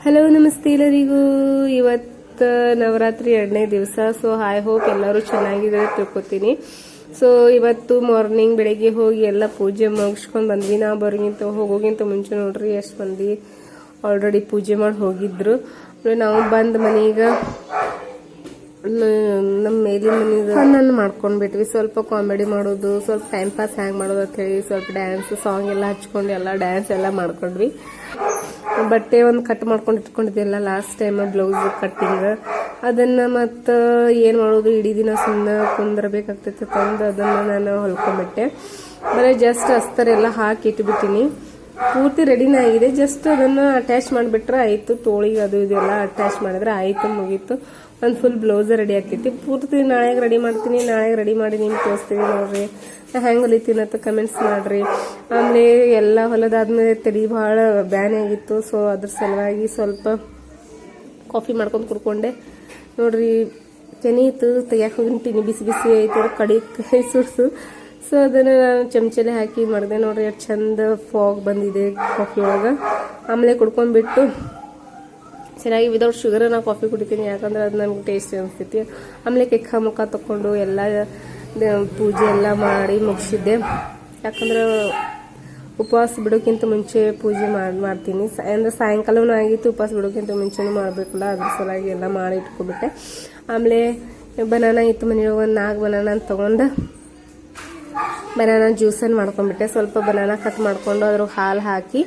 Hello ನಮಸ್ತೆ ಎಲ್ಲರಿಗೂ. ಇವತ್ತು ನವರಾತ್ರಿ 2ನೇ ದಿವಸ. ಸೊ ಐ ಹೋಪ್ ಎಲ್ಲರೂ ಚೆನ್ನಾಗಿದೆ ತಿಳ್ಕೊತೀನಿ. ಸೊ ಇವತ್ತು ಮಾರ್ನಿಂಗ್ ಬೆಳಗ್ಗೆ ಹೋಗಿ ಎಲ್ಲ ಪೂಜೆ ಮುಗಿಸ್ಕೊಂಡು ಬಂದ್ವಿ. ನಾವು ಹೋಗೋಗಿಂತ ಮುಂಚೆ ನೋಡ್ರಿ ಎಷ್ಟು ಮಂದಿ ಆಲ್ರೆಡಿ ಪೂಜೆ ಮಾಡಿ ಹೋಗಿದ್ರು. ನಾವು ಬಂದ್ ಮನೀಗ ನಮ್ಮ ಮೇಲಿನ ಮನೀಗ ಫನ್ ಮಾಡ್ಕೊಂಡ್ಬಿಟ್ವಿ. ಸ್ವಲ್ಪ ಕಾಮಿಡಿ ಮಾಡೋದು, ಸ್ವಲ್ಪ ಟೈಮ್ ಪಾಸ್ ಹ್ಯಾಂಗ್ ಮಾಡೋದು ಅಂತ ಹೇಳಿ ಸ್ವಲ್ಪ ಡ್ಯಾನ್ಸ್ ಸಾಂಗ್ ಎಲ್ಲ ಹಚ್ಕೊಂಡು ಎಲ್ಲ ಡ್ಯಾನ್ಸ್ ಎಲ್ಲ ಮಾಡ್ಕೊಂಡ್ವಿ. ಬಟ್ಟೆ ಒಂದು ಕಟ್ ಮಾಡ್ಕೊಂಡು ಇಟ್ಕೊಂಡಿದ್ದೆಲ್ಲ ಲಾಸ್ಟ್ ಟೈಮ್ ಬ್ಲೌಸ್ ಕಟ್ಟಿಂಗ್ ಅದನ್ನ ಮತ್ತು ಏನು ಮಾಡೋದು, ಇಡೀ ದಿನ ಸುಮ್ಮನೆ ಕುಂದ್ರಬೇಕಾಗ್ತೈತೆ ತಂದು ಅದನ್ನ ನಾನು ಹೊಲ್ಕೊಂಡ್ಬಿಟ್ಟೆ. ಬರೀ ಜಸ್ಟ್ ಅಸ್ತರ್ ಎಲ್ಲ ಹಾಕಿ ಇಟ್ಬಿಟ್ಟಿನಿ. ಪೂರ್ತಿ ರೆಡಿನ ಆಗಿದೆ. ಜಸ್ಟ್ ಅದನ್ನ ಅಟ್ಯಾಚ್ ಮಾಡಿಬಿಟ್ರೆ ಆಯ್ತು. ತೋಳಿಗೆ ಅದು ಇದೆಲ್ಲ ಅಟ್ಯಾಚ್ ಮಾಡಿದ್ರೆ ಆಯ್ತು, ಮುಗೀತು. ಒಂದು ಫುಲ್ ಬ್ಲೌಸ್ ರೆಡಿ ಆಗ್ತೈತಿ. ಪೂರ್ತಿ ನಾಳೆಗೆ ರೆಡಿ ಮಾಡ್ತೀನಿ. ನಾಳೆಗೆ ರೆಡಿ ಮಾಡಿ ನಿಮ್ಗೆ ತೋರಿಸ್ತೀವಿ ನೋಡ್ರಿ ಹೆಂಗೆ ಹೊಲಿತೀನಿ ಅಂತ ಕಮೆಂಟ್ಸ್ ಮಾಡ್ರಿ. ಆಮೇಲೆ ಎಲ್ಲ ಹೊಲದಾದ್ಮೇಲೆ ತಲೆ ಭಾಳ ಬ್ಯಾನ್ ಆಗಿತ್ತು. ಸೊ ಅದ್ರ ಸಲುವಾಗಿ ಸ್ವಲ್ಪ ಕಾಫಿ ಮಾಡ್ಕೊಂಡು ಕುಡ್ಕೊಂಡೆ ನೋಡ್ರಿ. ಕೆನೀತು ತೆಗಿಯಾಕೆ ಹೋಗಿನಿ, ಬಿಸಿ ಬಿಸಿ ಆಯ್ತು ಕೈ ಸುಡ್ಸು. ಸೊ ಅದನ್ನು ನಾನು ಚಮಚಲೆ ಹಾಕಿ ಮಾಡಿದೆ ನೋಡ್ರಿ. ಎಷ್ಟು ಚಂದ ಫಾಗ್ ಬಂದಿದೆ ಕಾಫಿ ಒಳಗೆ. ಆಮೇಲೆ ಕುಡ್ಕೊಂಡ್ಬಿಟ್ಟು ಚೆನ್ನಾಗಿ ವಿದೌಟ್ ಶುಗರ್ ನಾ ಕಾಫಿ ಕುಡಿತೀನಿ, ಯಾಕಂದ್ರೆ ಅದು ನನಗೆ ಟೇಸ್ಟಿ ಅನಿಸ್ತೈತಿ. ಆಮೇಲೆ ಕೆಕ್ಕ ಮುಖ ತಕೊಂಡು ಎಲ್ಲ ಪೂಜೆ ಎಲ್ಲ ಮಾಡಿ ಮುಗಿಸಿದ್ದೆ. ಯಾಕಂದ್ರೆ ಉಪವಾಸ ಬಿಡೋಕ್ಕಿಂತ ಮುಂಚೆ ಪೂಜೆ ಮಾಡ್ತೀನಿ. ಅಂದ್ರೆ ಸಾಯಂಕಾಲನೂ ಆಗಿತ್ತು, ಉಪವಾಸ ಬಿಡೋಕ್ಕಿಂತ ಮುಂಚೆನೂ ಮಾಡಬೇಕಲ್ಲ, ಅದ್ರ ಸಲುವಾಗಿ ಎಲ್ಲ ಮಾಡಿ ಇಟ್ಕೊಬಿಟ್ಟೆ. ಆಮೇಲೆ ಬನಾನಾ ಇತ್ತು ಮನೆಯೊಳಗೆ, ಒಂದು 4 ಬನಾನಾ ತೊಗೊಂಡು ಬನಾನಾ ಜ್ಯೂಸನ್ನು ಮಾಡ್ಕೊಂಡ್ಬಿಟ್ಟೆ. ಸ್ವಲ್ಪ ಬನಾನಾ ಕಟ್ ಮಾಡ್ಕೊಂಡು ಅದ್ರ ಹಾಲು ಹಾಕಿ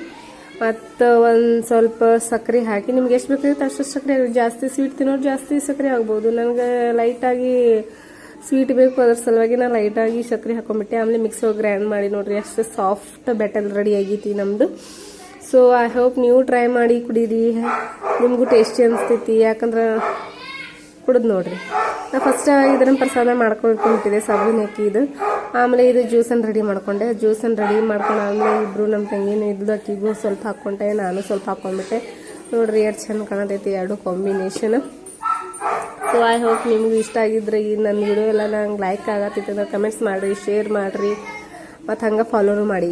ಮತ್ತು ಒಂದು ಸ್ವಲ್ಪ ಸಕ್ಕರೆ ಹಾಕಿ, ನಿಮ್ಗೆ ಎಷ್ಟು ಬೇಕಾಗುತ್ತೆ ಅಷ್ಟು ಸಕ್ಕರೆ ಆಗುತ್ತೆ. ಜಾಸ್ತಿ ಸ್ವೀಟ್ ತಿನ್ನೋರು ಜಾಸ್ತಿ ಸಕ್ಕರೆ ಆಗ್ಬೋದು. ನನಗೆ ಲೈಟಾಗಿ ಸ್ವೀಟ್ ಬೇಕು, ಅದ್ರ ಸಲುವಾಗಿ ನಾನು ಲೈಟಾಗಿ ಸಕ್ಕರೆ ಹಾಕೊಂಡ್ಬಿಟ್ಟೆ. ಆಮೇಲೆ ಮಿಕ್ಸ್ ಗ್ರೈಂಡ್ ಮಾಡಿ ನೋಡ್ರಿ ಅಷ್ಟು ಸಾಫ್ಟ್ ಬ್ಯಾಟರ್ ರೆಡಿ ಆಗೈತಿ ನಮ್ಮದು. ಸೊ ಐ ಹೋಪ್ ನೀವು ಟ್ರೈ ಮಾಡಿ ಕುಡೀರಿ, ನಿಮಗೂ ಟೇಸ್ಟಿ ಅನಿಸ್ತೈತಿ. ಯಾಕಂದ್ರೆ ಕುಡಿದು ನೋಡ್ರಿ. ನಾ ಫಸ್ಟ್ ಇದನ್ನು ಪ್ರಸಾದ ಮಾಡ್ಕೊಂಡಿಟ್ಟಿದ್ದೆ ಸಾಬೂನು ಹಾಕಿ ಇದು. ಆಮೇಲೆ ಇದು ಜ್ಯೂಸನ್ನು ರೆಡಿ ಮಾಡ್ಕೊಂಡೆ. ಜ್ಯೂಸನ್ನು ರೆಡಿ ಮಾಡ್ಕೊಂಡು ಆಮೇಲೆ ಇಬ್ಬರು ನಮ್ಮ ತಂಗಿನೂ ಇದ್ದು ಅಕ್ಕಿಗೂ ಸ್ವಲ್ಪ ಹಾಕ್ಕೊಂಡೆ, ನಾನು ಸ್ವಲ್ಪ ಹಾಕ್ಕೊಂಡ್ಬಿಟ್ಟೆ ನೋಡ್ರಿ. ಎಷ್ಟು ಚಂದ ಕಾಣತೈತಿ ಎರಡು ಕಾಂಬಿನೇಷನ್. ಸೊ ಐ ಹೋಪ್ ನಿಮಗೂ ಇಷ್ಟ ಆಗಿದ್ರೆ ಈ ನನ್ನ ವಿಡಿಯೋ ಎಲ್ಲ ನಂಗೆ ಲೈಕ್ ಆಗತ್ತೈತೆ ಅಂದ್ರೆ ಕಮೆಂಟ್ಸ್ ಮಾಡಿರಿ, ಶೇರ್ ಮಾಡಿರಿ, ಮತ್ತು ಹಂಗೆ ಫಾಲೋನು ಮಾಡಿ.